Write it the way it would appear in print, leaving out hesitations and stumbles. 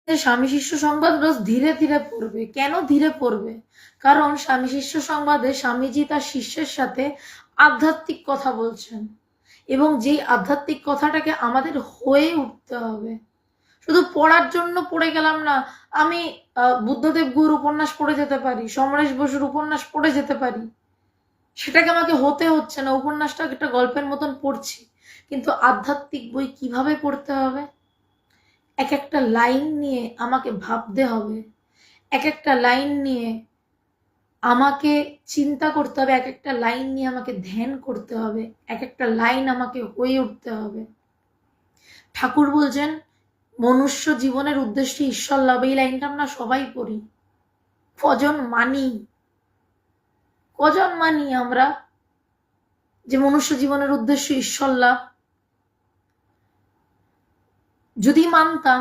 স্বামী শিষ্য সংবাদ রোজ ধীরে ধীরে পড়বে। কেন ধীরে পড়বে? কারণ স্বামী শিষ্য সংবাদে স্বামীজি তার শিষ্যের সাথে আধ্যাত্মিক কথা বলছেন, এবং যেই আধ্যাত্মিক কথাটাকে আমাদের হয়ে উঠতে হবে। শুধু পড়ার জন্য পড়ে গেলাম না। আমি বুদ্ধদেব গুরুর উপন্যাস পড়ে যেতে পারি, সমরেশ বসুর উপন্যাস পড়ে যেতে পারি, সেটাকে আমাকে হতে হচ্ছে না। উপন্যাসটা একটা গল্পের মতন পড়ছি, কিন্তু আধ্যাত্মিক বই কিভাবে পড়তে হবে? এক একটা লাইন নিয়ে আমাকে ভাবতে হবে, এক একটা লাইন নিয়ে আমাকে চিন্তা করতে হবে, এক একটা লাইন নিয়ে আমাকে ধ্যান করতে হবে, এক একটা লাইন আমাকে হয়ে উঠতে হবে। ঠাকুর বলছেন মনুষ্য জীবনের উদ্দেশ্য ঈশ্বর লাভ। এই লাইনটা আমরা সবাই পড়ি, কজন মানি? কজন মানি আমরা যে মনুষ্য জীবনের উদ্দেশ্য ঈশ্বর লাভ? যদি মানতাম